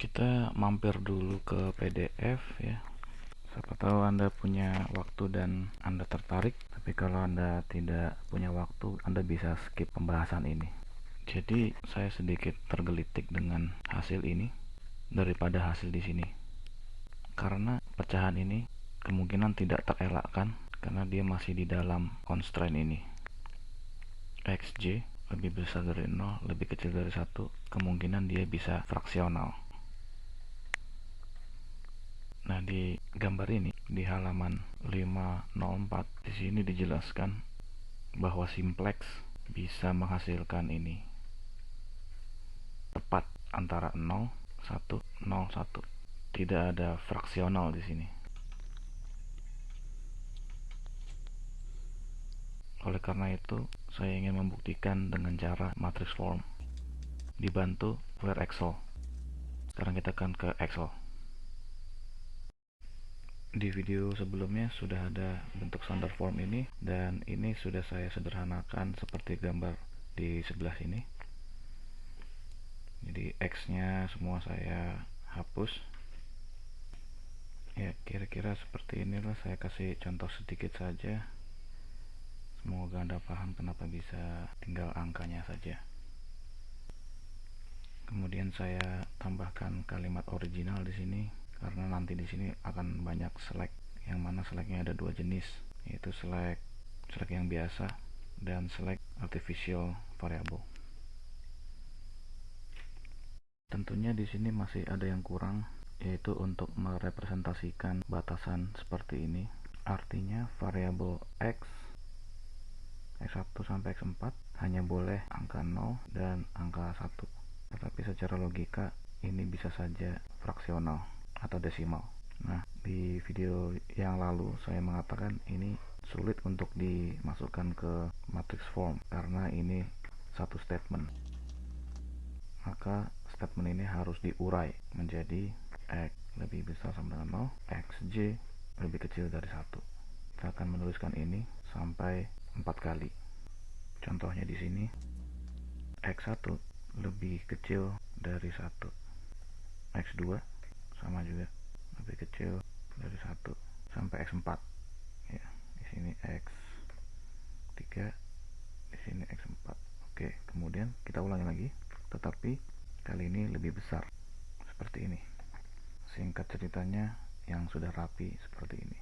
Kita mampir dulu ke PDF ya. Siapa tahu Anda punya waktu dan Anda tertarik, tapi kalau Anda tidak punya waktu, Anda bisa skip pembahasan ini. Jadi saya sedikit tergelitik dengan hasil ini daripada hasil di sini. Karena pecahan ini kemungkinan tidak terelakkan karena dia masih di dalam constraint ini. XJ lebih besar dari 0, lebih kecil dari 1, kemungkinan dia bisa fraksional. Nah, di gambar ini di halaman 504 di sini dijelaskan bahwa simplex bisa menghasilkan ini tepat antara 0, 1, 0, 1. Tidak ada fraksional di sini. Oleh karena itu, saya ingin membuktikan dengan cara matrix form dibantu oleh Excel. Sekarang kita akan ke Excel. Di video sebelumnya sudah ada bentuk standar form ini, dan ini sudah saya sederhanakan seperti gambar di sebelah sini. Jadi X-nya semua saya hapus. Ya, kira-kira seperti inilah. Saya kasih contoh sedikit saja. Semoga Anda paham kenapa bisa tinggal angkanya saja. Kemudian saya tambahkan kalimat original di sini karena nanti di sini akan banyak select, yang mana selectnya ada dua jenis, yaitu select yang biasa dan select artificial variable. Tentunya di sini masih ada yang kurang, yaitu untuk merepresentasikan batasan seperti ini. Artinya variabel x1 sampai x4 hanya boleh angka 0 dan angka 1. Tetapi secara logika ini bisa saja fraksional atau desimal. Nah, di video yang lalu saya mengatakan ini sulit untuk dimasukkan ke matrix form karena ini satu statement. Maka statement ini harus diurai menjadi x lebih besar sama dengan 0, xj lebih kecil dari 1. Kita akan menuliskan ini sampai 4 kali. Contohnya di sini x1 lebih kecil dari 1, x2 sama juga lebih kecil dari 1 sampai x4. Ya, di sini x3, di sini x4. Oke, kemudian kita ulangi lagi, tetapi kali ini lebih besar seperti ini. Singkat ceritanya yang sudah rapi seperti ini.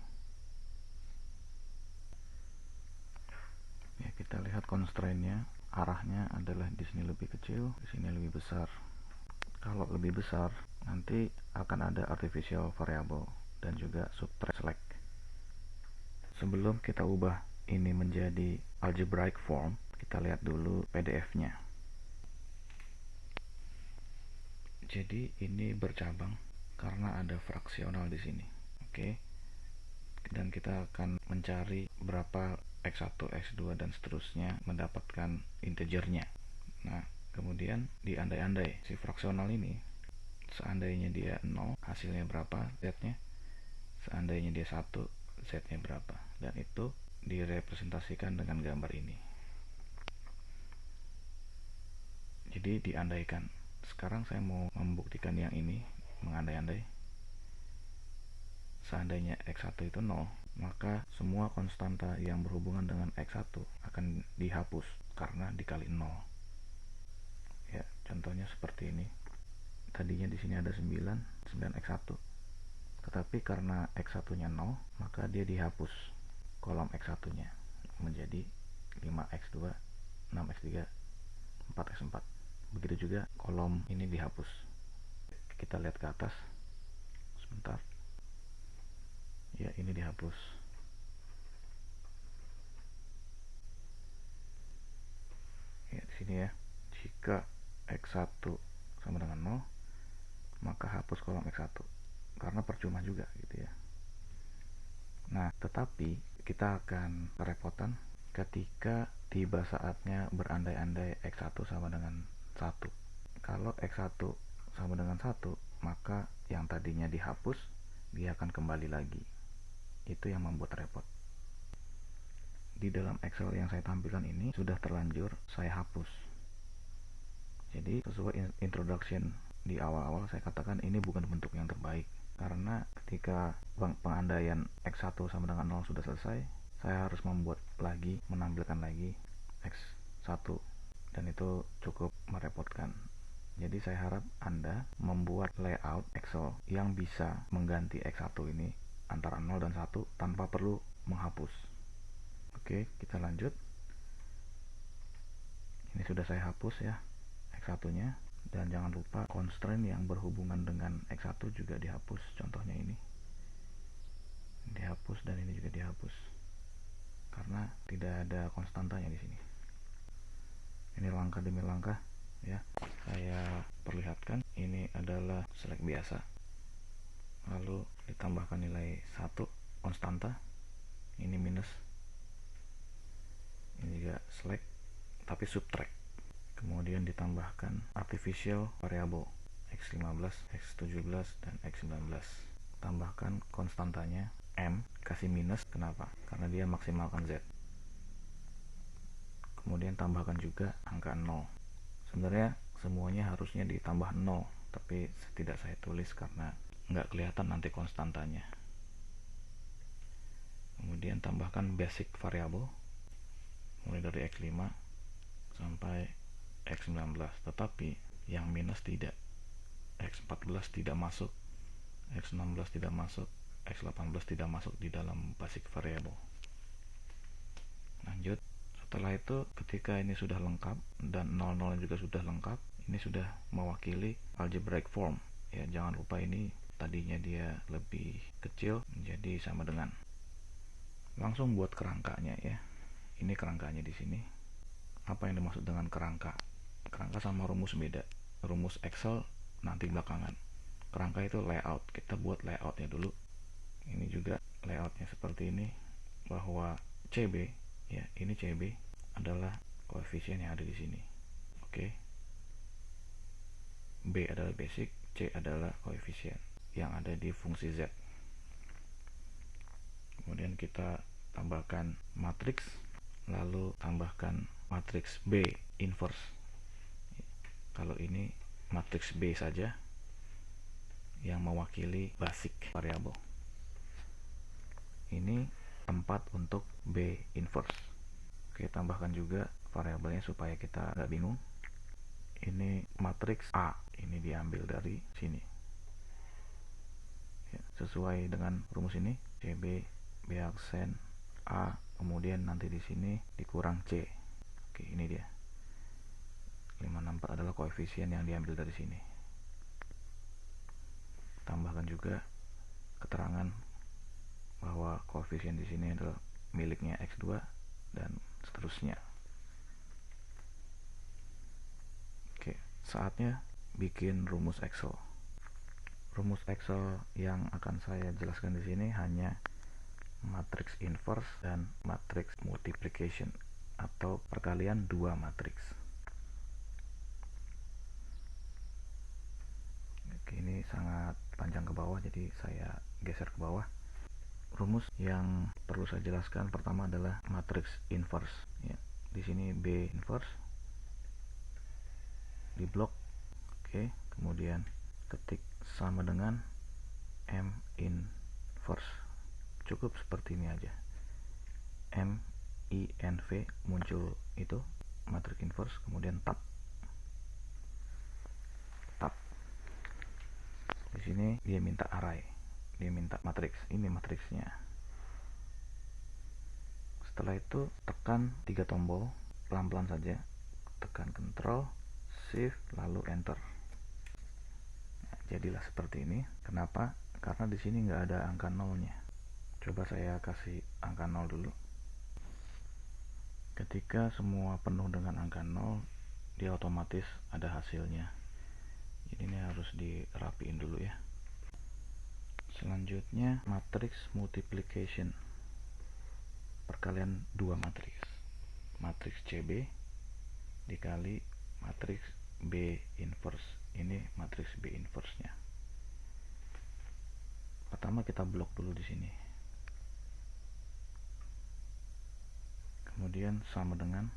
Ya, kita lihat constraint-nya, arahnya adalah di sini lebih kecil, di sini lebih besar. Kalau lebih besar, nanti akan ada artificial variable dan juga subtract select. Sebelum kita ubah ini menjadi algebraic form, kita lihat dulu PDF-nya. Jadi ini bercabang karena ada fraksional di sini. Oke. Dan kita akan mencari berapa x1, x2 dan seterusnya mendapatkan integernya. Nah, kemudian diandai-andai si fraksional ini, seandainya dia 0, hasilnya berapa z-nya, seandainya dia 1, z-nya berapa, dan itu direpresentasikan dengan gambar ini. Jadi diandaikan. Sekarang saya mau membuktikan yang ini, mengandai-andai. Seandainya x1 itu 0, maka semua konstanta yang berhubungan dengan x1 akan dihapus karena dikali 0. Ya, contohnya seperti ini. Tadinya di sini ada 9x1. Tetapi karena x1-nya 0, maka dia dihapus kolom x1-nya menjadi 5x2, 6x3, 4x4. Begitu juga kolom ini dihapus. Kita lihat ke atas. Sebentar. Ya, ini dihapus. Ya, di sini ya. Jika x1 sama dengan 0, maka hapus kolom x1 karena percuma juga gitu ya. Nah, tetapi kita akan kerepotan ketika tiba saatnya berandai-andai x1 sama dengan 1. Kalau x1 sama dengan 1, maka yang tadinya dihapus dia akan kembali lagi. Itu yang membuat repot. Di dalam Excel yang saya tampilkan ini sudah terlanjur saya hapus. Jadi sesuai introduction di awal-awal saya katakan ini bukan bentuk yang terbaik, karena ketika pengandaian X1 sama dengan 0 sudah selesai, saya harus menampilkan lagi X1, dan itu cukup merepotkan. Jadi saya harap Anda membuat layout Excel yang bisa mengganti X1 ini antara 0 dan 1 tanpa perlu menghapus. Oke, kita lanjut. Ini sudah saya hapus ya X1 nya, dan jangan lupa constraint yang berhubungan dengan X1 juga dihapus. Contohnya ini dihapus dan ini juga dihapus karena tidak ada konstantanya di sini. Ini langkah demi langkah ya, saya perlihatkan. Ini adalah select biasa, lalu ditambahkan nilai 1 konstanta, ini minus, ini juga select tapi subtract, kemudian ditambahkan artificial variable X15, X17, dan X19, tambahkan konstantanya M, kasih minus. Kenapa? Karena dia maksimalkan Z. Kemudian tambahkan juga angka 0. Sebenarnya semuanya harusnya ditambah 0, tapi tidak saya tulis karena nggak kelihatan nanti konstantanya. Kemudian tambahkan basic variable mulai dari X5 sampai X19, tetapi yang minus tidak, X14 tidak masuk, X16 tidak masuk, X18 tidak masuk di dalam basic variable. Lanjut. Setelah itu, ketika ini sudah lengkap dan 00 juga sudah lengkap, ini sudah mewakili algebraic form ya. Jangan lupa ini tadinya dia lebih kecil menjadi sama dengan. Langsung buat kerangkanya ya. Ini kerangkanya di sini. Apa yang dimaksud dengan kerangka? Kerangka sama rumus beda. Rumus Excel nanti belakangan. Kerangka itu layout. Kita buat layoutnya dulu. Ini juga layoutnya seperti ini, bahwa CB ya, ini CB adalah koefisien yang ada di sini. Oke. B adalah basic, C adalah koefisien yang ada di fungsi Z. Kemudian kita tambahkan matriks, lalu tambahkan matriks B inverse. Kalau ini matriks B saja yang mewakili basic variable. Ini tempat untuk B inverse. Oke, tambahkan juga variabelnya supaya kita nggak bingung. Ini matriks A, ini diambil dari sini ya, sesuai dengan rumus ini, CB B aksen A, kemudian nanti di sini dikurang C. Oke, ini dia 564 adalah koefisien yang diambil dari sini. Tambahkan juga keterangan bahwa koefisien di sini adalah miliknya X2 dan seterusnya. Oke, saatnya bikin rumus Excel. Rumus Excel yang akan saya jelaskan di sini hanya matriks inverse dan matriks multiplication atau perkalian dua matriks. Oke, ini sangat panjang ke bawah, jadi saya geser ke bawah. Rumus yang perlu saya jelaskan pertama adalah matriks inverse ya. Di sini B inverse di blok. Oke, kemudian ketik sama dengan M inverse. Cukup seperti ini aja. M I N V muncul itu matriks inverse, kemudian tab. Di sini dia minta array. Dia minta matriks. Ini matriksnya. Setelah itu tekan 3 tombol pelan-pelan saja. Tekan Ctrl Shift lalu Enter. Nah, jadilah seperti ini. Kenapa? Karena di sini nggak ada angka nolnya. Coba saya kasih angka 0 dulu. Ketika semua penuh dengan angka 0, dia otomatis ada hasilnya. Jadi ini harus dirapiin dulu ya. Selanjutnya matriks multiplication, perkalian dua matriks. Matriks CB dikali matriks B inverse. Ini matriks B inverse nya. Pertama kita blok dulu di sini. Kemudian sama dengan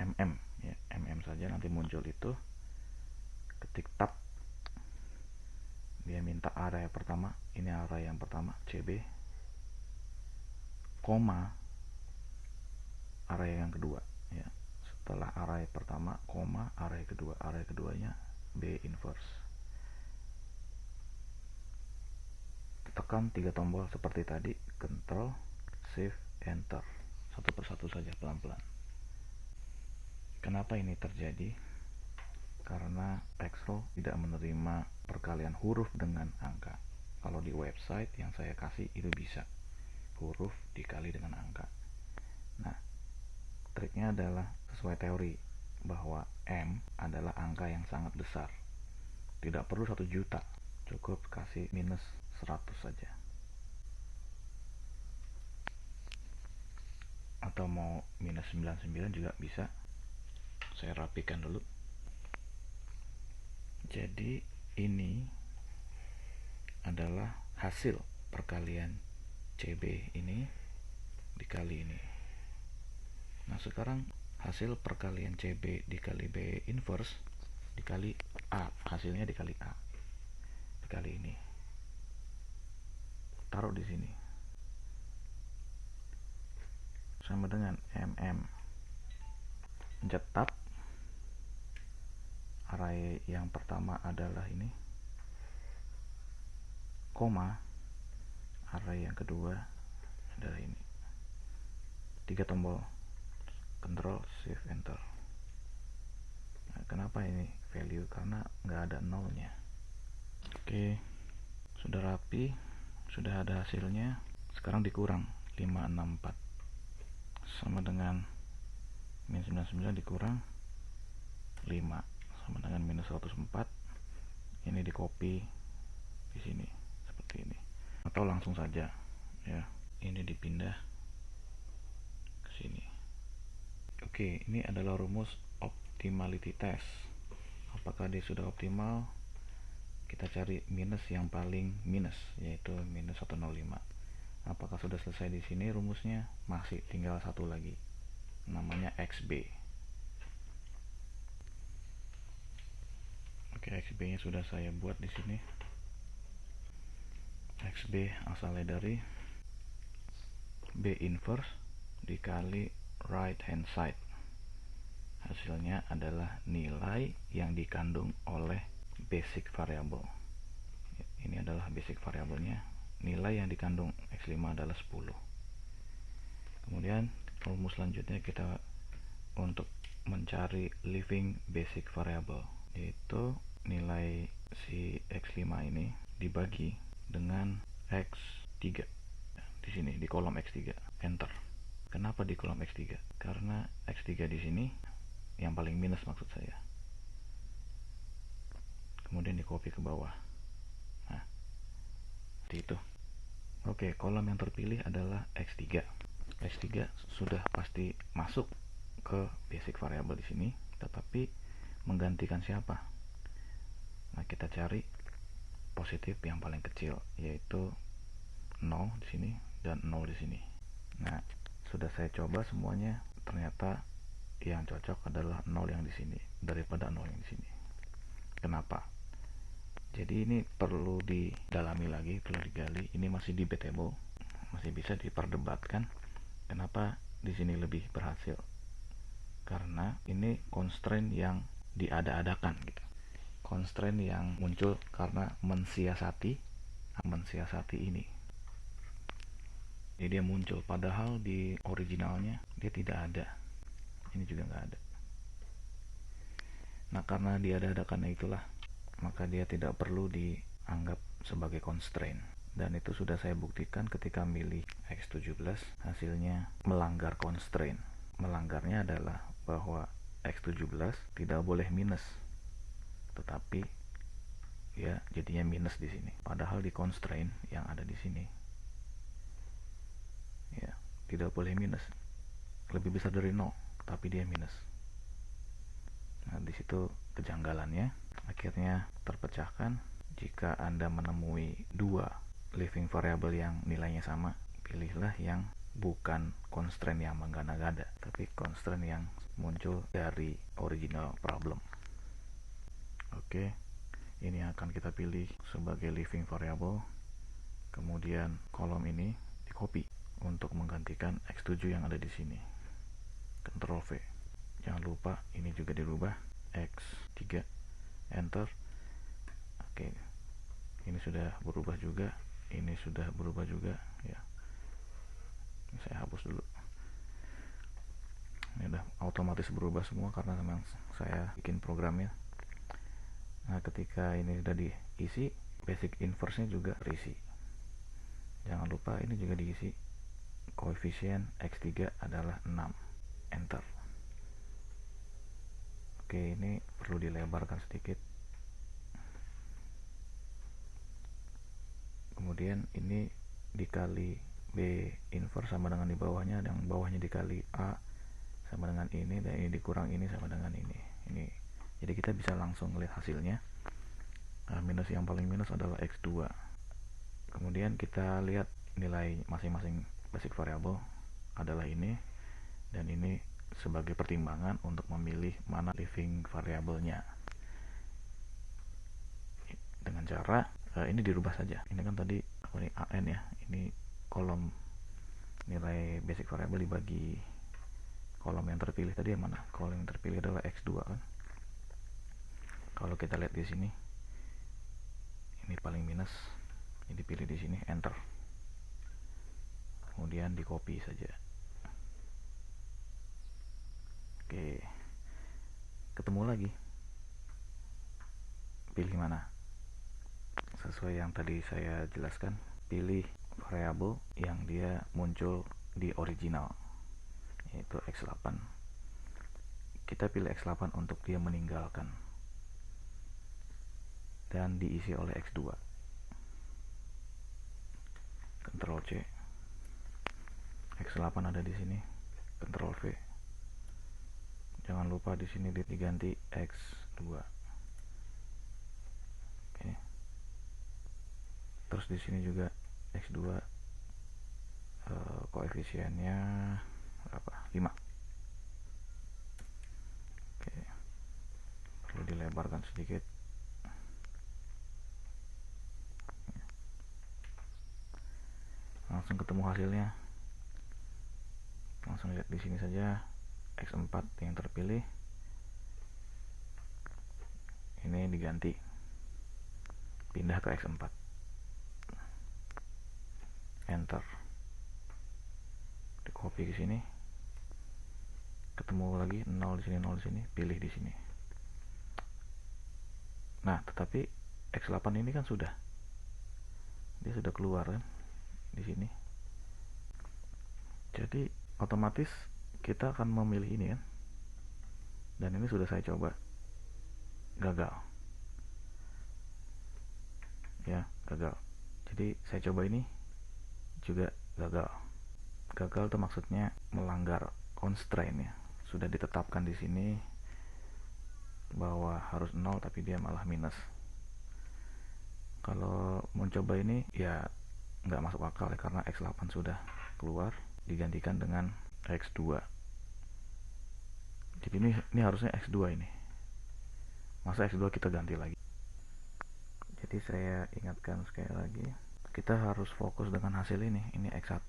MM ya, MM saja nanti muncul itu. area pertama, ini area yang pertama CB, koma area yang kedua ya. Setelah area pertama, koma area kedua, area keduanya B inverse. Tekan 3 tombol seperti tadi, Ctrl, Shift, Enter, satu persatu saja pelan-pelan. Kenapa ini terjadi? Karena Excel tidak menerima perkalian huruf dengan angka. Kalau di website yang saya kasih itu bisa huruf dikali dengan angka. Nah, triknya adalah sesuai teori bahwa M adalah angka yang sangat besar. Tidak perlu 1 juta, cukup kasih minus 100 saja. Atau mau minus 99 juga bisa. Saya rapikan dulu. Jadi ini adalah hasil perkalian CB ini dikali ini. Nah, sekarang hasil perkalian CB dikali B inverse dikali A, hasilnya dikali A, dikali ini, taruh di sini, sama dengan MM. Pencet tab. Array yang pertama adalah ini, koma, array yang kedua adalah ini. 3 tombol, Ctrl, Shift, Enter. Nah, kenapa ini value? Karena nggak ada nolnya. Oke, sudah rapi, sudah ada hasilnya. Sekarang dikurang 564 sama dengan min 99 dikurang 5 sama dengan minus 104. Ini di copy di sini seperti ini, atau langsung saja ya, ini dipindah ke sini. Oke, ini adalah rumus optimality test. Apakah dia sudah optimal? Kita cari minus yang paling minus, yaitu minus 105. Apakah sudah selesai di sini rumusnya? Masih tinggal satu lagi, namanya XB. Oke, XB nya sudah saya buat di sini. XB asalnya dari B inverse dikali right hand side. Hasilnya adalah nilai yang dikandung oleh basic variable. Ini adalah basic variabelnya. Nilai yang dikandung X5 adalah 10. Kemudian rumus selanjutnya kita untuk mencari living basic variable, yaitu nilai si X5 ini dibagi dengan X3 di sini, di kolom X3. Enter. Kenapa di kolom X3? Karena X3 di sini yang paling minus maksud saya. Kemudian di copy ke bawah. Nah, seperti itu. Oke, kolom yang terpilih adalah X3. X3 sudah pasti masuk ke basic variable di sini, tetapi menggantikan siapa? Nah, kita cari positif yang paling kecil, yaitu 0 di sini dan 0 di sini. Nah, sudah saya coba semuanya, ternyata yang cocok adalah 0 yang di sini daripada 0 yang di sini. Kenapa? Jadi ini perlu didalami lagi, perlu digali. Ini masih debatable, masih bisa diperdebatkan. Kenapa di sini lebih berhasil? Karena ini constraint yang diada-adakan gitu. Constraint yang muncul karena mensiasati ini. Jadi dia muncul, padahal di originalnya dia tidak ada. Ini juga nggak ada. Nah, karena diada-adakan itulah, maka dia tidak perlu dianggap sebagai constraint. Dan itu sudah saya buktikan ketika milih X17, hasilnya melanggar constraint. Melanggarnya adalah bahwa X17 tidak boleh minus, tetapi ya jadinya minus di sini. Padahal di constraint yang ada di sini ya tidak boleh minus, lebih besar dari 0, tapi dia minus. Nah, di situ kejanggalannya akhirnya terpecahkan. Jika Anda menemui dua living variable yang nilainya sama, pilihlah yang bukan constraint yang menggada-gada, tapi constraint yang muncul dari original problem. Oke, ini akan kita pilih sebagai living variable, kemudian kolom ini di copy untuk menggantikan X7 yang ada di sini. Ctrl V. Jangan lupa ini juga dirubah, X3, enter. Oke, ini sudah berubah juga, ini sudah berubah juga ya. Ini saya hapus dulu. Ini udah otomatis berubah semua karena memang saya bikin programnya. Nah, ketika ini sudah diisi, basic inverse-nya juga terisi. Jangan lupa ini juga diisi. Koefisien X3 adalah 6. Enter. Oke, ini perlu dilebarkan sedikit. Kemudian ini dikali B inverse sama dengan di bawahnya, yang bawahnya dikali A sama dengan ini, dan ini dikurang ini sama dengan ini. Jadi kita bisa langsung melihat hasilnya. Nah, minus yang paling minus adalah X2. Kemudian kita lihat nilai masing-masing basic variable adalah ini, dan ini sebagai pertimbangan untuk memilih mana living variabelnya. Dengan cara ini dirubah saja. Ini kan tadi ini AN ya, ini kolom nilai basic variable dibagi kolom yang terpilih tadi yang mana? Kolom yang terpilih adalah X2 kan. Kalau kita lihat di sini, ini paling minus, ini dipilih di sini, enter. Kemudian di copy saja. Oke, ketemu lagi. Pilih mana? Sesuai yang tadi saya jelaskan, pilih variabel yang dia muncul di original, yaitu X8. Kita pilih X8 untuk dia meninggalkan dan diisi oleh X2. Ctrl C. X8 ada di sini. Ctrl V. Jangan lupa di sini diganti X2. Oke. Terus di sini juga X2 koefisiennya berapa? 5. Oke. Perlu dilebarkan sedikit. Langsung ketemu hasilnya. Langsung lihat di sini saja, X4 yang terpilih. Ini diganti, pindah ke X4. Enter. Di copy ke sini. Ketemu lagi 0 di sini, 0 di sini, pilih di sini. Nah, tetapi X8 ini kan dia sudah keluar kan di sini. Jadi otomatis kita akan memilih ini kan, dan ini sudah saya coba, gagal ya, gagal. Jadi saya coba ini juga gagal. Gagal itu maksudnya melanggar constraint ya, sudah ditetapkan di sini bahwa harus 0 tapi dia malah minus. Kalau mencoba ini ya nggak masuk akal ya, karena X8 sudah keluar digantikan dengan X2. Jadi ini harusnya X2 ini. Masa X2 kita ganti lagi? Jadi saya ingatkan sekali lagi, kita harus fokus dengan hasil ini. Ini X1,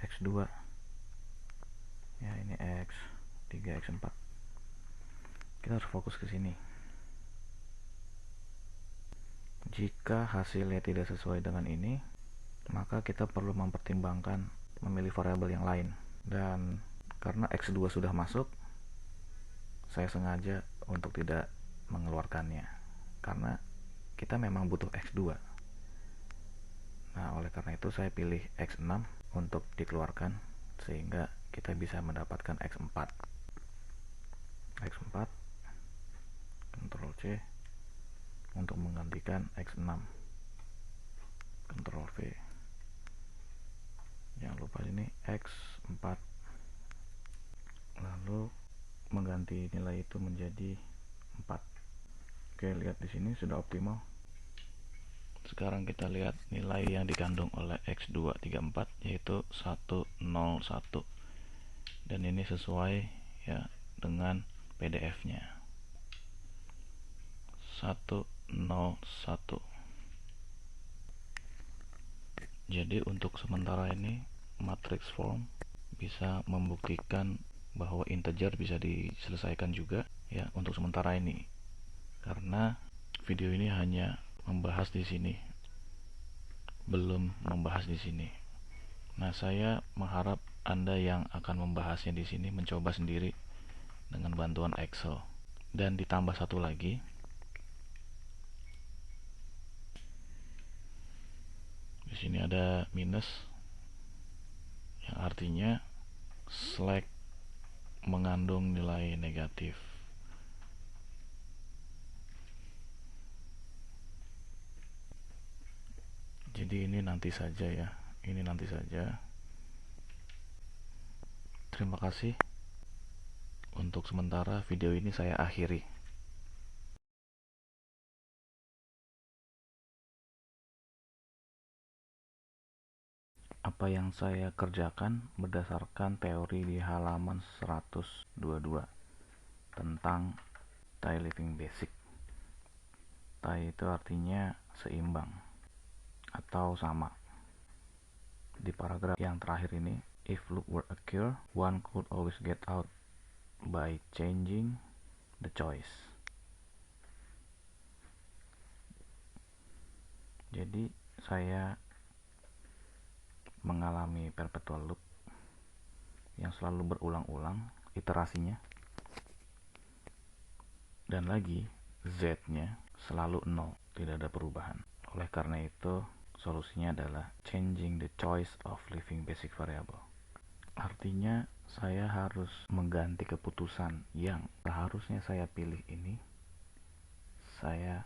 X2. Ya, ini X3, X4. Kita harus fokus ke sini. Jika hasilnya tidak sesuai dengan ini, maka kita perlu mempertimbangkan memilih variabel yang lain. Dan karena X2 sudah masuk, saya sengaja untuk tidak mengeluarkannya, karena kita memang butuh X2. Nah, oleh karena itu saya pilih X6 untuk dikeluarkan, sehingga kita bisa mendapatkan X4. X4, Ctrl C untuk menggantikan X6. Ctrl V. Jangan lupa ini X4. Lalu mengganti nilai itu menjadi 4. Oke, lihat di sini sudah optimal. Sekarang kita lihat nilai yang dikandung oleh X234, yaitu 101. Dan ini sesuai ya dengan PDF-nya. 101 1. Jadi untuk sementara ini matrix form bisa membuktikan bahwa integer bisa diselesaikan juga ya untuk sementara ini, karena video ini hanya membahas di sini, belum membahas di sini. Nah, saya mengharap Anda yang akan membahasnya di sini mencoba sendiri dengan bantuan Excel. Dan ditambah satu lagi, di sini ada minus, yang artinya slack mengandung nilai negatif. Jadi ini nanti saja ya, ini nanti saja. Terima kasih. Untuk sementara video ini saya akhiri. Apa yang saya kerjakan berdasarkan teori di halaman 122 tentang tie living basic. Tie itu artinya seimbang atau sama. Di paragraf yang terakhir ini, if loop were occur, one could always get out by changing the choice. Jadi saya mengalami perpetual loop yang selalu berulang-ulang iterasinya, dan lagi z-nya selalu 0, tidak ada perubahan. Oleh karena itu solusinya adalah changing the choice of living basic variable. Artinya saya harus mengganti keputusan yang seharusnya saya pilih ini, saya